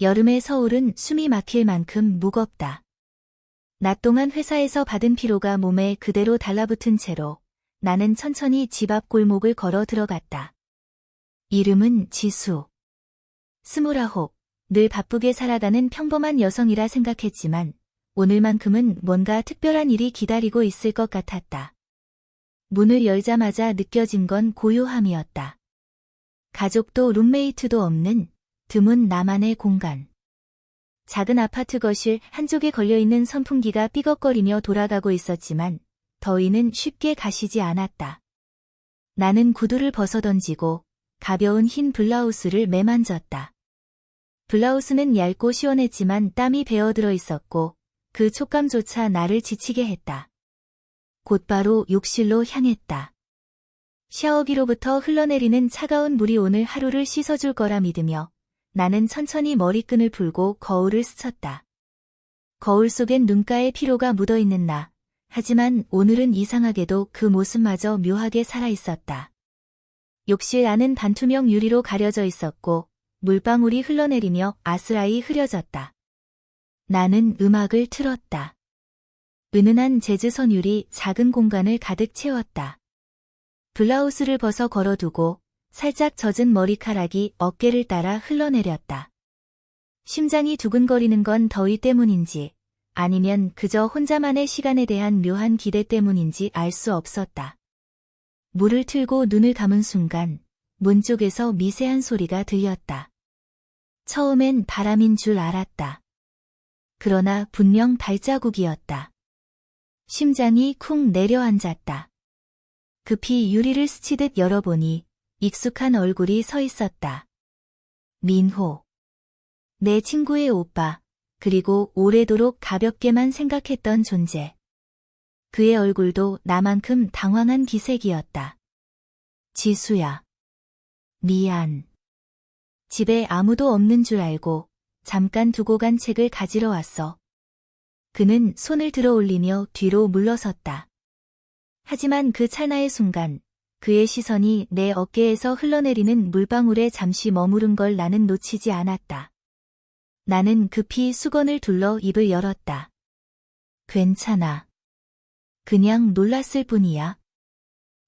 여름의 서울은 숨이 막힐 만큼 무겁다. 낮 동안 회사에서 받은 피로가 몸에 그대로 달라붙은 채로 나는 천천히 집 앞 골목을 걸어 들어갔다. 이름은 지수. 29, 늘 바쁘게 살아가는 평범한 여성이라 생각했지만 오늘만큼은 뭔가 특별한 일이 기다리고 있을 것 같았다. 문을 열자마자 느껴진 건 고요함이었다. 가족도 룸메이트도 없는 드문 나만의 공간. 작은 아파트 거실 한쪽에 걸려있는 선풍기가 삐걱거리며 돌아가고 있었지만 더위는 쉽게 가시지 않았다. 나는 구두를 벗어던지고 가벼운 흰 블라우스를 매만졌다. 블라우스는 얇고 시원했지만 땀이 배어들어 있었고 그 촉감조차 나를 지치게 했다. 곧바로 욕실로 향했다. 샤워기로부터 흘러내리는 차가운 물이 오늘 하루를 씻어줄 거라 믿으며 나는 천천히 머리끈을 풀고 거울을 스쳤다. 거울 속엔 눈가에 피로가 묻어있는 나. 하지만 오늘은 이상하게도 그 모습마저 묘하게 살아있었다. 욕실 안은 반투명 유리로 가려져 있었고 물방울이 흘러내리며 아스라이 흐려졌다. 나는 음악을 틀었다. 은은한 재즈 선율이 작은 공간을 가득 채웠다. 블라우스를 벗어 걸어두고 살짝 젖은 머리카락이 어깨를 따라 흘러내렸다. 심장이 두근거리는 건 더위 때문인지 아니면 그저 혼자만의 시간에 대한 묘한 기대 때문인지 알 수 없었다. 물을 틀고 눈을 감은 순간 문 쪽에서 미세한 소리가 들렸다. 처음엔 바람인 줄 알았다. 그러나 분명 발자국이었다. 심장이 쿵 내려앉았다. 급히 유리를 스치듯 열어보니 익숙한 얼굴이 서 있었다. 민호. 내 친구의 오빠, 그리고 오래도록 가볍게만 생각했던 존재. 그의 얼굴도 나만큼 당황한 기색이었다. 지수야. 미안. 집에 아무도 없는 줄 알고 잠깐 두고 간 책을 가지러 왔어. 그는 손을 들어 올리며 뒤로 물러섰다. 하지만 그 찰나의 순간 그의 시선이 내 어깨에서 흘러내리는 물방울에 잠시 머무른 걸 나는 놓치지 않았다. 나는 급히 수건을 둘러 입을 열었다. 괜찮아. 그냥 놀랐을 뿐이야.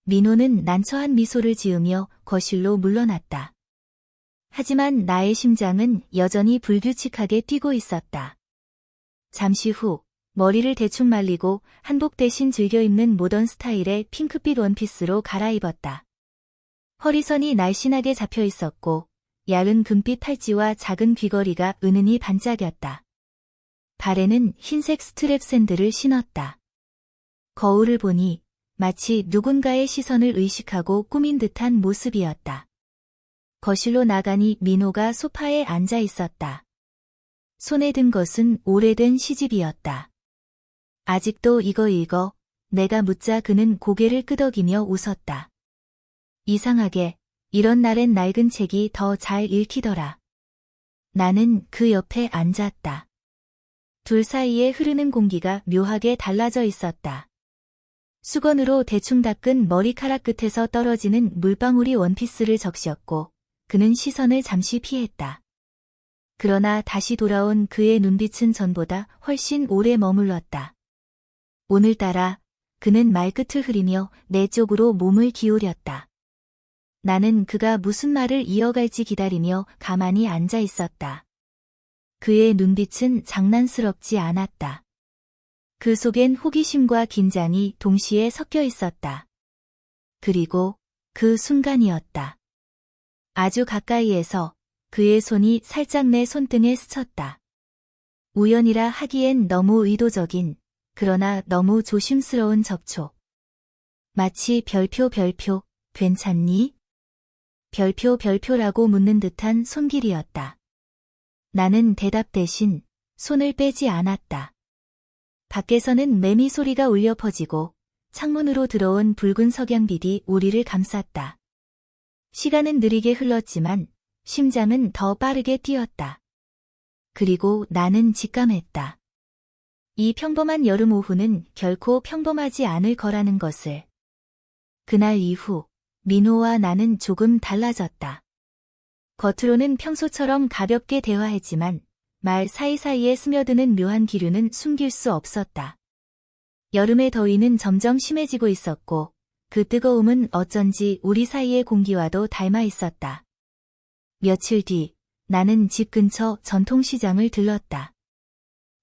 민호는 난처한 미소를 지으며 거실로 물러났다. 하지만 나의 심장은 여전히 불규칙하게 뛰고 있었다. 잠시 후 머리를 대충 말리고 한복 대신 즐겨 입는 모던 스타일의 핑크빛 원피스로 갈아입었다. 허리선이 날씬하게 잡혀 있었고 얇은 금빛 팔찌와 작은 귀걸이가 은은히 반짝였다. 발에는 흰색 스트랩 샌들을 신었다. 거울을 보니 마치 누군가의 시선을 의식하고 꾸민 듯한 모습이었다. 거실로 나가니 민호가 소파에 앉아 있었다. 손에 든 것은 오래된 시집이었다. 아직도 이거 읽어? 내가 묻자 그는 고개를 끄덕이며 웃었다. 이상하게 이런 날엔 낡은 책이 더 잘 읽히더라. 나는 그 옆에 앉았다. 둘 사이에 흐르는 공기가 묘하게 달라져 있었다. 수건으로 대충 닦은 머리카락 끝에서 떨어지는 물방울이 원피스를 적셨고 그는 시선을 잠시 피했다. 그러나 다시 돌아온 그의 눈빛은 전보다 훨씬 오래 머물렀다. 오늘따라 그는 말끝을 흐리며 내 쪽으로 몸을 기울였다. 나는 그가 무슨 말을 이어갈지 기다리며 가만히 앉아 있었다. 그의 눈빛은 장난스럽지 않았다. 그 속엔 호기심과 긴장이 동시에 섞여 있었다. 그리고 그 순간이었다. 아주 가까이에서 그의 손이 살짝 내 손등에 스쳤다. 우연이라 하기엔 너무 의도적인, 그러나 너무 조심스러운 접촉. 마치 별표, 괜찮니? 별표라고 묻는 듯한 손길이었다. 나는 대답 대신 손을 빼지 않았다. 밖에서는 매미 소리가 울려 퍼지고 창문으로 들어온 붉은 석양빛이 우리를 감쌌다. 시간은 느리게 흘렀지만 심장은 더 빠르게 뛰었다. 그리고 나는 직감했다. 이 평범한 여름 오후는 결코 평범하지 않을 거라는 것을. 그날 이후 민호와 나는 조금 달라졌다. 겉으로는 평소처럼 가볍게 대화했지만 말 사이사이에 스며드는 묘한 기류는 숨길 수 없었다. 여름의 더위는 점점 심해지고 있었고 그 뜨거움은 어쩐지 우리 사이의 공기와도 닮아 있었다. 며칠 뒤 나는 집 근처 전통시장을 들렀다.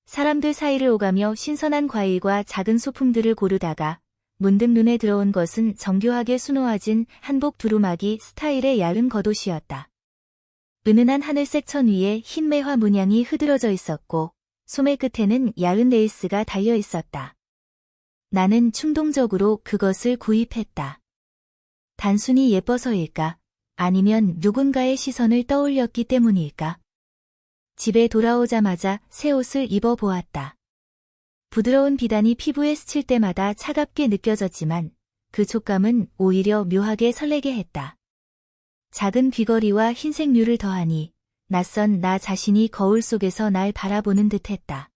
사람들 사이를 오가며 신선한 과일과 작은 소품들을 고르다가 문득 눈에 들어온 것은 정교하게 수놓아진 한복 두루마기 스타일의 얇은 겉옷이었다. 은은한 하늘색 천 위에 흰 매화 문양이 흐드러져 있었고 소매 끝에는 얇은 레이스가 달려 있었다. 나는 충동적으로 그것을 구입했다. 단순히 예뻐서일까? 아니면 누군가의 시선을 떠올렸기 때문일까? 집에 돌아오자마자 새 옷을 입어보았다. 부드러운 비단이 피부에 스칠 때마다 차갑게 느껴졌지만 그 촉감은 오히려 묘하게 설레게 했다. 작은 귀걸이와 흰색 류를 더하니 낯선 나 자신이 거울 속에서 날 바라보는 듯했다.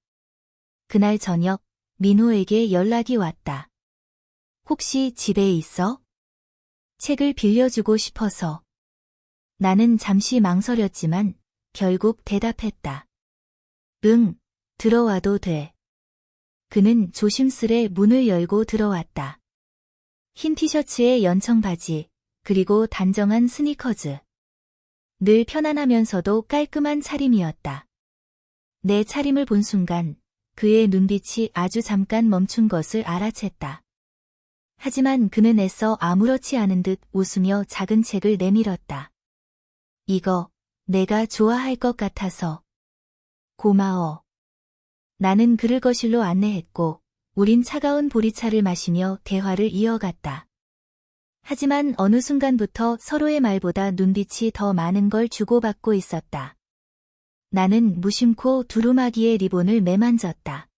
그날 저녁 민호에게 연락이 왔다. 혹시 집에 있어? 책을 빌려주고 싶어서. 나는 잠시 망설였지만 결국 대답했다. 응, 들어와도 돼. 그는 조심스레 문을 열고 들어왔다. 흰 티셔츠에 연청 바지, 그리고 단정한 스니커즈. 늘 편안하면서도 깔끔한 차림이었다. 내 차림을 본 순간 그의 눈빛이 아주 잠깐 멈춘 것을 알아챘다. 하지만 그는 애써 아무렇지 않은 듯 웃으며 작은 책을 내밀었다. 이거 내가 좋아할 것 같아서. 고마워. 나는 그를 거실로 안내했고 우린 차가운 보리차를 마시며 대화를 이어갔다. 하지만 어느 순간부터 서로의 말보다 눈빛이 더 많은 걸 주고받고 있었다. 나는 무심코 두루마기의 리본을 매만졌다.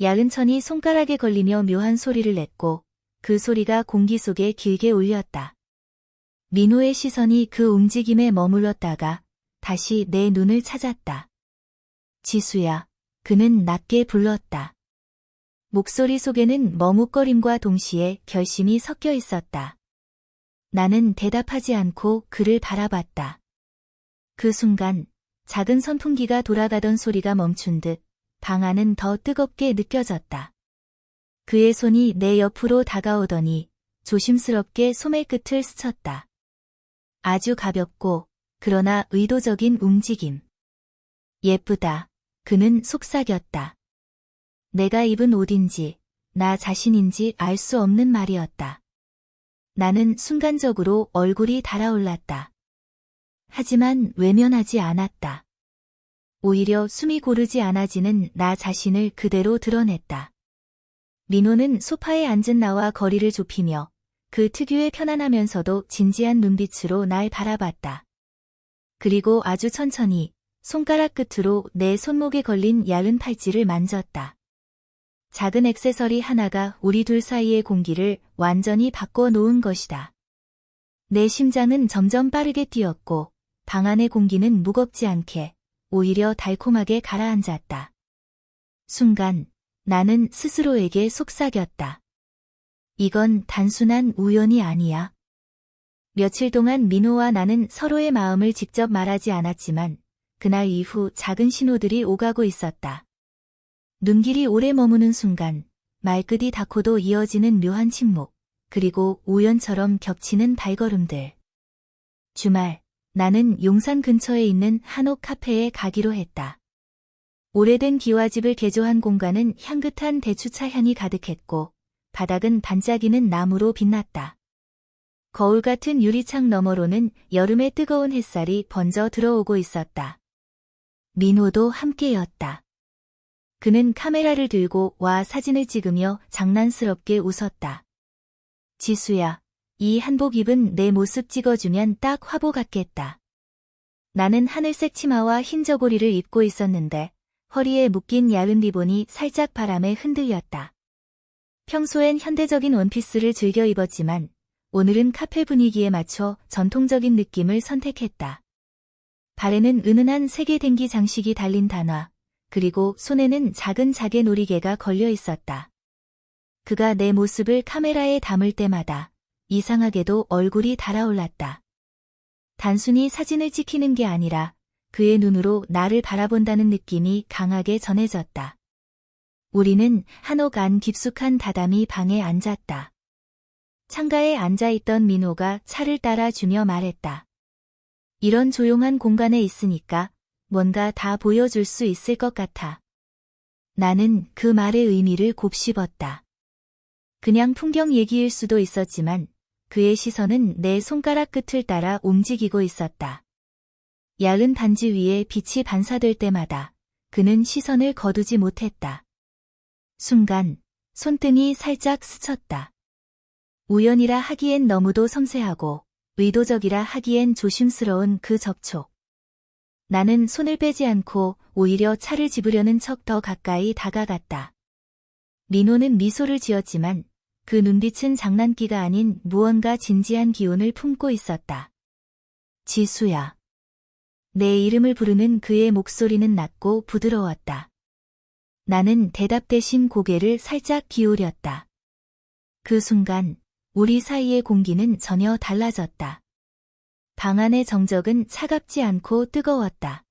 야은 천이 손가락에 걸리며 묘한 소리를 냈고 그 소리가 공기 속에 길게 울렸다. 민호의 시선이 그 움직임에 머물렀다가 다시 내 눈을 찾았다. 지수야, 그는 낮게 불렀다. 목소리 속에는 머뭇거림과 동시에 결심이 섞여 있었다. 나는 대답하지 않고 그를 바라봤다. 그 순간 작은 선풍기가 돌아가던 소리가 멈춘 듯 방 안은 더 뜨겁게 느껴졌다. 그의 손이 내 옆으로 다가오더니 조심스럽게 소매 끝을 스쳤다. 아주 가볍고 그러나 의도적인 움직임. 예쁘다. 그는 속삭였다. 내가 입은 옷인지 나 자신인지 알 수 없는 말이었다. 나는 순간적으로 얼굴이 달아올랐다. 하지만 외면하지 않았다. 오히려 숨이 고르지 않아지는 나 자신을 그대로 드러냈다. 민호는 소파에 앉은 나와 거리를 좁히며 그 특유의 편안하면서도 진지한 눈빛으로 날 바라봤다. 그리고 아주 천천히 손가락 끝으로 내 손목에 걸린 얇은 팔찌를 만졌다. 작은 액세서리 하나가 우리 둘 사이의 공기를 완전히 바꿔놓은 것이다. 내 심장은 점점 빠르게 뛰었고 방 안의 공기는 무겁지 않게 오히려 달콤하게 가라앉았다. 순간 나는 스스로에게 속삭였다. 이건 단순한 우연이 아니야. 며칠 동안 민호와 나는 서로의 마음을 직접 말하지 않았지만 그날 이후 작은 신호들이 오가고 있었다. 눈길이 오래 머무는 순간 말끝이 닿고도 이어지는 묘한 침묵, 그리고 우연처럼 겹치는 발걸음들. 주말, 나는 용산 근처에 있는 한옥 카페에 가기로 했다. 오래된 기와집을 개조한 공간은 향긋한 대추차 향이 가득했고 바닥은 반짝이는 나무로 빛났다. 거울 같은 유리창 너머로는 여름의 뜨거운 햇살이 번져 들어오고 있었다. 민호도 함께였다. 그는 카메라를 들고 와 사진을 찍으며 장난스럽게 웃었다. 지수야, 이 한복 입은 내 모습 찍어주면 딱 화보 같겠다. 나는 하늘색 치마와 흰 저고리를 입고 있었는데 허리에 묶인 얇은 리본이 살짝 바람에 흔들렸다. 평소엔 현대적인 원피스를 즐겨 입었지만 오늘은 카페 분위기에 맞춰 전통적인 느낌을 선택했다. 발에는 은은한 세계 댕기 장식이 달린 단화, 그리고 손에는 작은 자개 놀이개가 걸려 있었다. 그가 내 모습을 카메라에 담을 때마다 이상하게도 얼굴이 달아올랐다. 단순히 사진을 찍히는 게 아니라 그의 눈으로 나를 바라본다는 느낌이 강하게 전해졌다. 우리는 한옥 안 깊숙한 다다미 방에 앉았다. 창가에 앉아있던 민호가 차를 따라주며 말했다. 이런 조용한 공간에 있으니까 뭔가 다 보여줄 수 있을 것 같아. 나는 그 말의 의미를 곱씹었다. 그냥 풍경 얘기일 수도 있었지만 그의 시선은 내 손가락 끝을 따라 움직이고 있었다. 야은 반지 위에 빛이 반사될 때마다 그는 시선을 거두지 못했다. 순간 손등이 살짝 스쳤다. 우연이라 하기엔 너무도 섬세하고 의도적이라 하기엔 조심스러운 그 접촉. 나는 손을 빼지 않고 오히려 차를 집으려는 척 더 가까이 다가갔다. 민호는 미소를 지었지만 그 눈빛은 장난기가 아닌 무언가 진지한 기운을 품고 있었다. 지수야. 내 이름을 부르는 그의 목소리는 낮고 부드러웠다. 나는 대답 대신 고개를 살짝 기울였다. 그 순간 우리 사이의 공기는 전혀 달라졌다. 방 안의 정적은 차갑지 않고 뜨거웠다.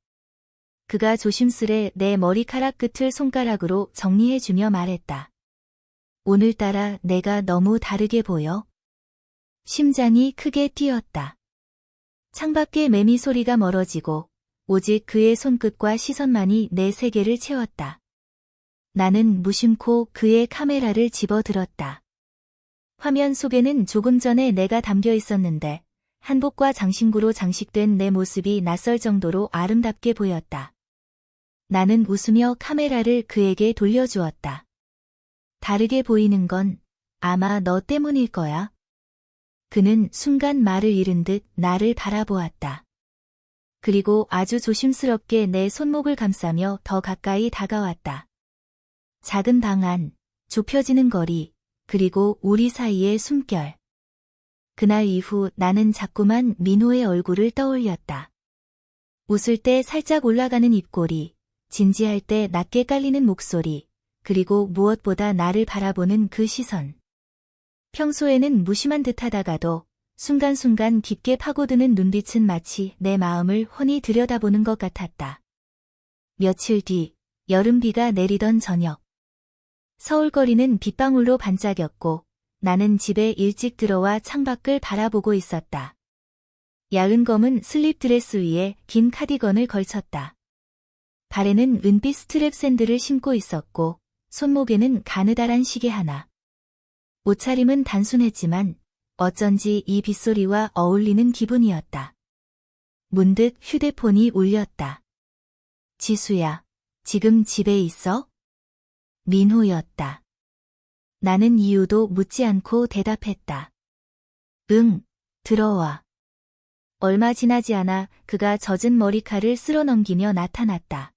그가 조심스레 내 머리카락 끝을 손가락으로 정리해주며 말했다. 오늘따라 내가 너무 다르게 보여? 심장이 크게 뛰었다. 창밖의 매미 소리가 멀어지고 오직 그의 손끝과 시선만이 내 세계를 채웠다. 나는 무심코 그의 카메라를 집어들었다. 화면 속에는 조금 전에 내가 담겨 있었는데 한복과 장신구로 장식된 내 모습이 낯설 정도로 아름답게 보였다. 나는 웃으며 카메라를 그에게 돌려주었다. 다르게 보이는 건 아마 너 때문일 거야. 그는 순간 말을 잃은 듯 나를 바라보았다. 그리고 아주 조심스럽게 내 손목을 감싸며 더 가까이 다가왔다. 작은 방 안, 좁혀지는 거리, 그리고 우리 사이의 숨결. 그날 이후 나는 자꾸만 민호의 얼굴을 떠올렸다. 웃을 때 살짝 올라가는 입꼬리, 진지할 때 낮게 깔리는 목소리, 그리고 무엇보다 나를 바라보는 그 시선. 평소에는 무심한 듯하다가도 순간순간 깊게 파고드는 눈빛은 마치 내 마음을 훤히 들여다보는 것 같았다. 며칠 뒤, 여름비가 내리던 저녁. 서울거리는 빗방울로 반짝였고 나는 집에 일찍 들어와 창밖을 바라보고 있었다. 야은 검은 슬립 드레스 위에 긴 카디건을 걸쳤다. 발에는 은빛 스트랩 샌들을 신고 있었고 손목에는 가느다란 시계 하나. 옷차림은 단순했지만 어쩐지 이 빗소리와 어울리는 기분이었다. 문득 휴대폰이 울렸다. 지수야, 지금 집에 있어? 민호였다. 나는 이유도 묻지 않고 대답했다. 응, 들어와. 얼마 지나지 않아 그가 젖은 머리칼을 쓸어넘기며 나타났다.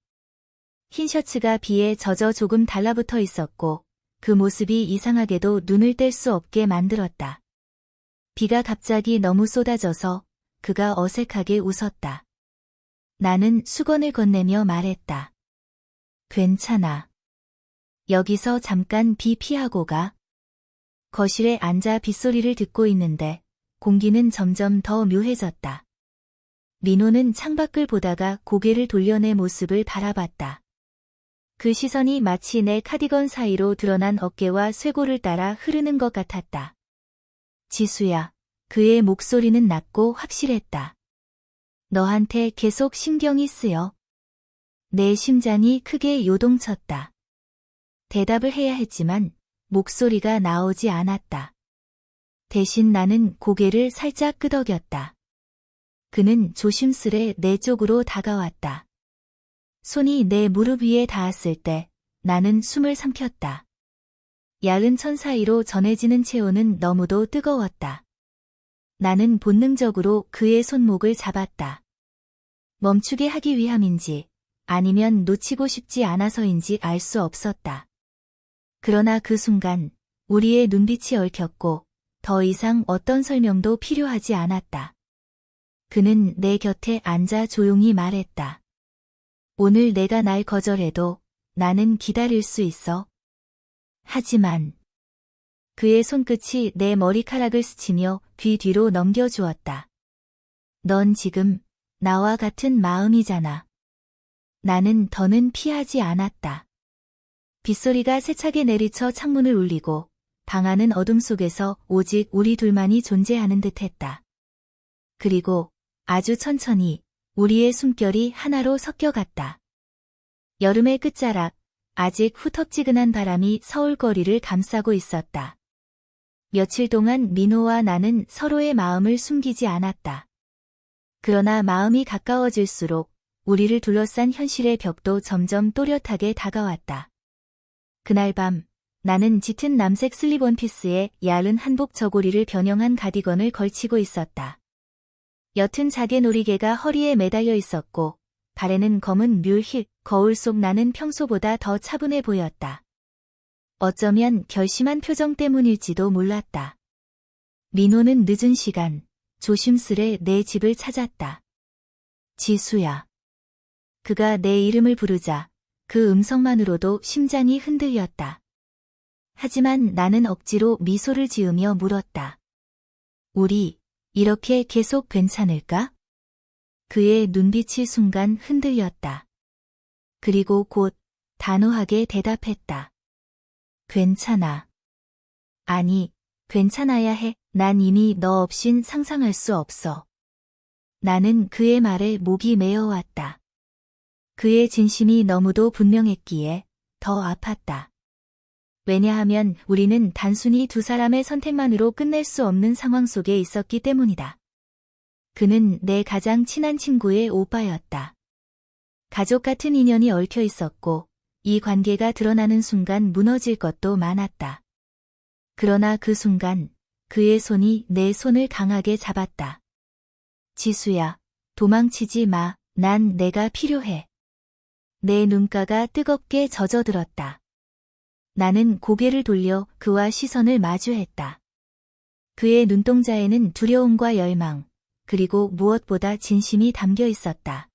흰 셔츠가 비에 젖어 조금 달라붙어 있었고 그 모습이 이상하게도 눈을 뗄 수 없게 만들었다. 비가 갑자기 너무 쏟아져서 그가 어색하게 웃었다. 나는 수건을 건네며 말했다. 괜찮아. 여기서 잠깐 비 피하고 가. 거실에 앉아 빗소리를 듣고 있는데 공기는 점점 더 묘해졌다. 민호는 창밖을 보다가 고개를 돌려 내 모습을 바라봤다. 그 시선이 마치 내 카디건 사이로 드러난 어깨와 쇄골을 따라 흐르는 것 같았다. 지수야, 그의 목소리는 낮고 확실했다. 너한테 계속 신경이 쓰여. 내 심장이 크게 요동쳤다. 대답을 해야 했지만 목소리가 나오지 않았다. 대신 나는 고개를 살짝 끄덕였다. 그는 조심스레 내 쪽으로 다가왔다. 손이 내 무릎 위에 닿았을 때 나는 숨을 삼켰다. 야은 천 사이로 전해지는 체온은 너무도 뜨거웠다. 나는 본능적으로 그의 손목을 잡았다. 멈추게 하기 위함인지 아니면 놓치고 싶지 않아서인지 알 수 없었다. 그러나 그 순간 우리의 눈빛이 얽혔고 더 이상 어떤 설명도 필요하지 않았다. 그는 내 곁에 앉아 조용히 말했다. 오늘 내가 날 거절해도 나는 기다릴 수 있어. 하지만 그의 손끝이 내 머리카락을 스치며 귀 뒤로 넘겨주었다. 넌 지금 나와 같은 마음이잖아. 나는 더는 피하지 않았다. 빗소리가 세차게 내리쳐 창문을 울리고 방 안은 어둠 속에서 오직 우리 둘만이 존재하는 듯했다. 그리고 아주 천천히 우리의 숨결이 하나로 섞여갔다. 여름의 끝자락, 아직 후텁지근한 바람이 서울 거리를 감싸고 있었다. 며칠 동안 민호와 나는 서로의 마음을 숨기지 않았다. 그러나 마음이 가까워질수록 우리를 둘러싼 현실의 벽도 점점 또렷하게 다가왔다. 그날 밤, 나는 짙은 남색 슬립 원피스에 야른 한복 저고리를 변형한 가디건을 걸치고 있었다. 옅은 자개 놀이개가 허리에 매달려 있었고 발에는 검은 뮬힐, 거울 속 나는 평소보다 더 차분해 보였다. 어쩌면 결심한 표정 때문일지도 몰랐다. 민호는 늦은 시간, 조심스레 내 집을 찾았다. 지수야. 그가 내 이름을 부르자 그 음성만으로도 심장이 흔들렸다. 하지만 나는 억지로 미소를 지으며 물었다. 우리 이렇게 계속 괜찮을까? 그의 눈빛이 순간 흔들렸다. 그리고 곧 단호하게 대답했다. 괜찮아. 아니, 괜찮아야 해. 난 이미 너 없인 상상할 수 없어. 나는 그의 말에 목이 메어왔다. 그의 진심이 너무도 분명했기에 더 아팠다. 왜냐하면 우리는 단순히 두 사람의 선택만으로 끝낼 수 없는 상황 속에 있었기 때문이다. 그는 내 가장 친한 친구의 오빠였다. 가족 같은 인연이 얽혀 있었고 이 관계가 드러나는 순간 무너질 것도 많았다. 그러나 그 순간 그의 손이 내 손을 강하게 잡았다. 지수야, 도망치지 마. 난 내가 필요해. 내 눈가가 뜨겁게 젖어들었다. 나는 고개를 돌려 그와 시선을 마주했다. 그의 눈동자에는 두려움과 열망, 그리고 무엇보다 진심이 담겨 있었다.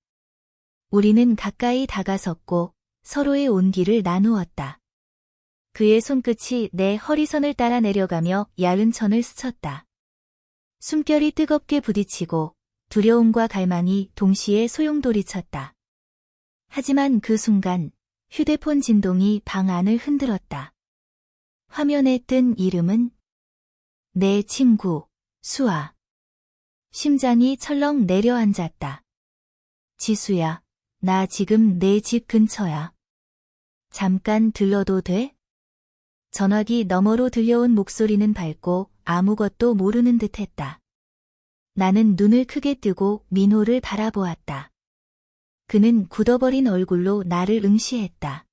우리는 가까이 다가섰고 서로의 온기를 나누었다. 그의 손끝이 내 허리선을 따라 내려가며 야른 천을 스쳤다. 숨결이 뜨겁게 부딪히고 두려움과 갈망이 동시에 소용돌이쳤다. 하지만 그 순간 휴대폰 진동이 방 안을 흔들었다. 화면에 뜬 이름은 내 친구 수아. 심장이 철렁 내려앉았다. 지수야, 나 지금 내 집 근처야. 잠깐 들러도 돼? 전화기 너머로 들려온 목소리는 밝고 아무것도 모르는 듯했다. 나는 눈을 크게 뜨고 민호를 바라보았다. 그는 굳어버린 얼굴로 나를 응시했다.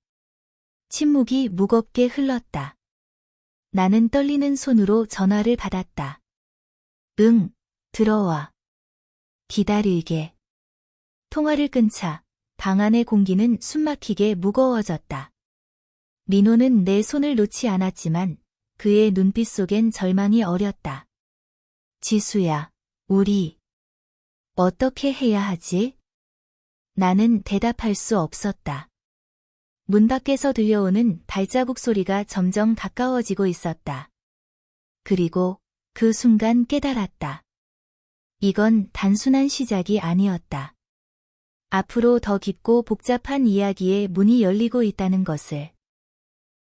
침묵이 무겁게 흘렀다. 나는 떨리는 손으로 전화를 받았다. 응, 들어와. 기다릴게. 통화를 끊자 방 안의 공기는 숨막히게 무거워졌다. 민호는 내 손을 놓지 않았지만 그의 눈빛 속엔 절망이 어렸다. 지수야, 우리 어떻게 해야 하지? 나는 대답할 수 없었다. 문 밖에서 들려오는 발자국 소리가 점점 가까워지고 있었다. 그리고 그 순간 깨달았다. 이건 단순한 시작이 아니었다. 앞으로 더 깊고 복잡한 이야기의 문이 열리고 있다는 것을.